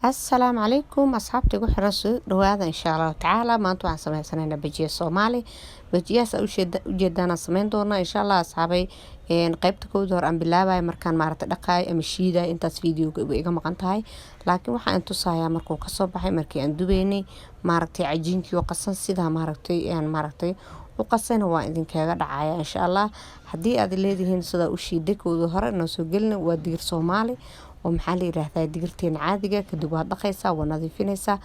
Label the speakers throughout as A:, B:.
A: السلام عليكم أصحابتي وحرصوا دوادا إن شاء الله تعالى ما أنتوا عن سمين سنين بجيه صومالي بجيه ujeedana samayn doona insha Allah asxaabay qaybta kood hor aan bilaabay markaan maaragtay dhaqay ama shiiday intaas fiidiyoga iga maqan tahay laakiin waxa aan tusayaa markuu ka soo baxay markii aan dubeynay maaragtay cajiinkii oo qasan sida maaragtay u qasayna waa idinkaga dhacaya insha Allah haddii aad leedihiin sida u shiiday kood hore noo soo gelina waa digir Soomaali oo maxaa la yiraahdaa digirteen caadiga kadib waad dhaqaysaa waa nadiifinaysaa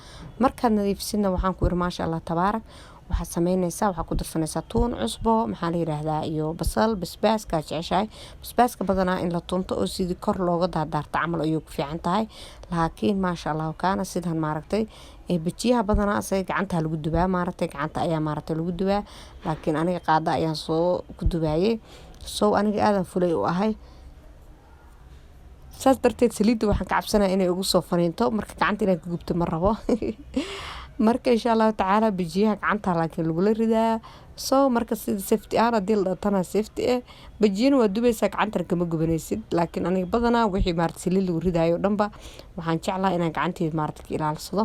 A: markaad nadiifisidna waxaan ku iri maasha Allah tabaarak waxaad samaynaysaa waxaad ku darsanaysaa tuun cusbo maxaa la yiraahdaa iyo basal basbaaska jeceshahay basbaaska badanaa in la tunto oo sidii kor looga daardaarto camal ayuu ku fiican tahay laakiin maasha Allah kaana sidan maaragtay bajiyaha badanaa asay gacanta lagu dubaa maaragtay gacanta ayaa maaragtay lagu dubaa laakiin aniga qaada ayaan soo ku dubaayay soo aniga aadan fulay u ahay saas darteed saliidda waxaan ka cabsanayaa inay ugu soo faniinto marka gacanta inaan ka gubto ma rabo marka insha Allah tacaala bajiyaha gacanta laakiin lagu ridaa soo marka sida safety aan hadii la dhatana safety bajiyana waa dubaysaa gacanta kama gubanaysid laakiin aniga badanaa wixii maaragtay saliid lagu ridaayo dhanba waxaan jeclahay inaan gacanteeda maaragtay ka ilaalsado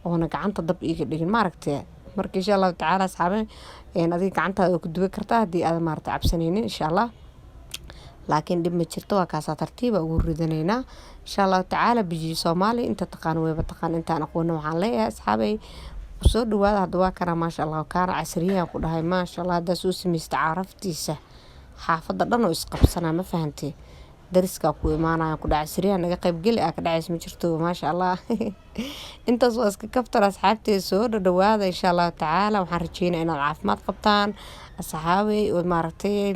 A: oona gacanta dab iga dhigin maaragtay marka insha Allah tacaala asxaabe adiga gacantaada ku dubi kartaa hadii aad maaragtay cabsanaynin insha Allah laakiin dib ma jirto waa kaasa tartiib ugu ridanayna insha Allah tacaala bijiyo Soomaali inta taqaan way taqaan intaan aqoon waxaan leeyahay asxaabay soo dhawaada hadda waa kana maasha Allah kaana casriyan ku dhahay maasha Allah hada soo sameeysta caraftiisa xaafada dhan oo isqabsana ma fahantay dariska ku imaanaya ku dhac casriyan naga qayb gali ka dhacays ma jirto maasha Allah intaas waa iska kaftar asxaabtay soo dhawaada insha Allah tacaala waxaan rajeynayaa inaad caafimaad qabtaan asxaabay oo maaragtay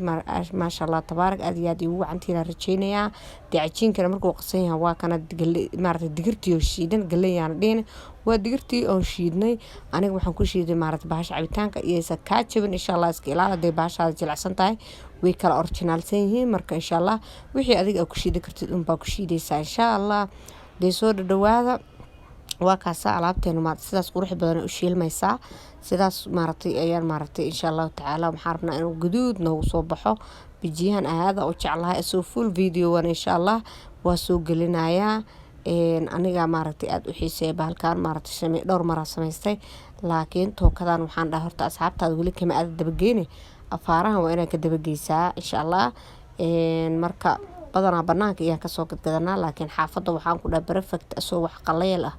A: maasha Allah tabaarak aad iyo aad ugu wacantiina rajeynayaa cajiinkana markuu qasan yahay waa kana maaragtay digirtii oo shiidan galayaan dheen waa digirtii oo shiidnay aniga waxaan ku shiiday maaragtay bahasha cabitaanka iyo ka jabin insha Allah iska ilaaliday bahasha jilicsan tahay way kala originalsan yihiin marka insha Allah wixii adiga ku shiidi kartid baa ku shiidaysaa insha Allah soo dhawaada waa kaasa alaabteena ma sidaas qurux badan u shiilmaysaa sidaas maaragtay ayaan maaragtay insha Allah tacaala waxaan rabnaa inuu guduud noogu soo baxo bijiyahan aada u jeclahay soo full video wan insha Allah waa soo gelinayaa aniga maaragtay aad u xiiseeyay bahalkan maaragtay samee dhowr mar samaystay laakiin tookadan waxaan dhahay horta asxaabtaada wali kama aad dabageene afaarahan waa inaan ka dabageysaa insha Allah marka badanaa banaanka ayaan ka soo gadgadanaa laakiin xaafadda waxaan ku dhahay perfect soo wax qaleel ah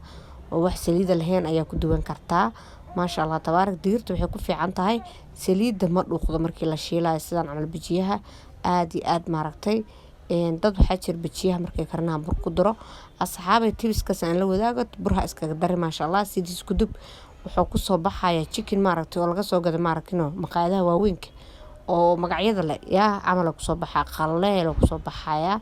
A: oo wax saliid lahayn ayaa ku duwan kartaa maasha Allah tabaarak digirtu waxay ku fiican tahay saliidda ma dhuuqdo markii la shiilayo sidaan camal bijiyaha aad iyo aad maaragtay dad waxaa jir bijiyaha markay karnaan bur ku daro asxaabay tibiskaas aan la wadaago burha iskaga dari maasha Allah sidiis ku dub wuxuu ku soo baxaya chicken maaragtay oo laga soo gaday maaragtay maqaayadaha waaweynka oo magacyada leh yaa amal ku soo baxaa qaleel ku soo baxaya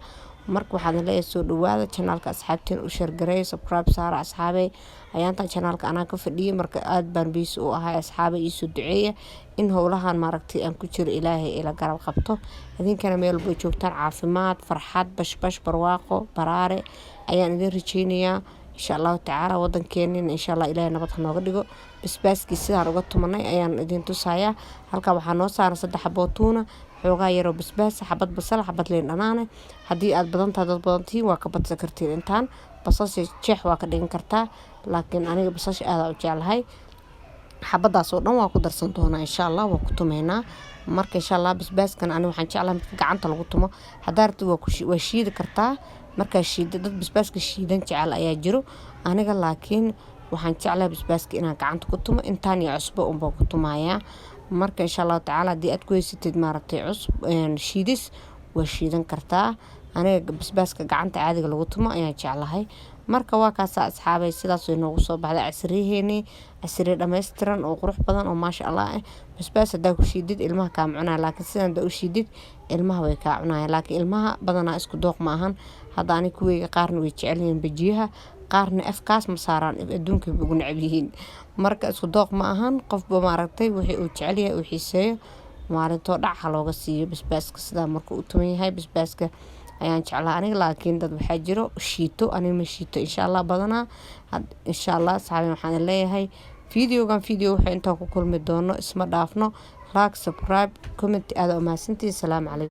A: marka waxaan leeyahay soo dhawaada channelka asxaabteen u share gareey subscribe saar asxaabay ayaanta channelka ana ka fadhiyay marka aad baan biis u ahay asxaabay isu duceeya in howlahan maaragtay aan ku jiro Ilaahay ila garab qabto idinkana meel boo joogtaan caafimaad farxad bash barwaaqo baraare ayaan idin rajeynayaa insha Allah tacaala wadankeena insha Allah Ilaahay nabad nooga dhigo basbaaskii sidaan uga tumanay ayaan idin tusayaa halka waxaa noo saaran 3 xabo tuuna xoogaa yar oo basbaas xabad basal xabad leen dhanaane hadii aad badantahay dad badantii waa ka badsan kartiin intaan basal jeex waa ka dhigin kartaa laakiin aniga basal aad u jeclahay xabadaas oo dhan waa ku darsan doonaa insha Allah waa ku tumeynaa marka insha Allah basbaaskan aniga waxaan jeclahay marka gacanta lagu tumo hadaartu waa shiidi kartaa marka shiida dad basbaaska shiidan jecel ayaa jiro aniga laakiin waxaan jeclahay basbaaska inaan gacanta ku tumo intaan iyo cusbo baa ku tumayaa marka insha Allah tacaala hadii aad ku haysatid maaragtay cusb shiidis waa shiidan kartaa aniga basbaaska gacanta caadiga lagu tumo ayaan jeclahay marka waa kaas asxaabay sidaas way noogu soo baxday casriye dhameystiran oo qurux badan oo maasha Allah basbaas hadaa ku shiidid ilmaha ka cunaa laakiin sidaan u shiidid ilmaha way ka cunayaan laakiin ilmaha badanaa isku dooq ma ahan hada ani kuweyga qaarna way jecel yihiin bajiyaha qaarna afkaas ma saaraan adduunka ugu necab yihiin marka isku dooq ma ahan qofba maaragtay wixii uu jecel yahay uu xiiseeyo maalinto dhac looga siiyo basbaaska sida markuu u tuman yahay basbaaska ayaan jeclaa aniga laakiin dad waxaa jiro shiito aniga ma shiito insha Allah badanaa insha Allah saxaabay waxaan leeyahay video waxa inta ku kulmi doono isma dhaafno like subscribe comment aad u mahadsantihiin salaam calaykum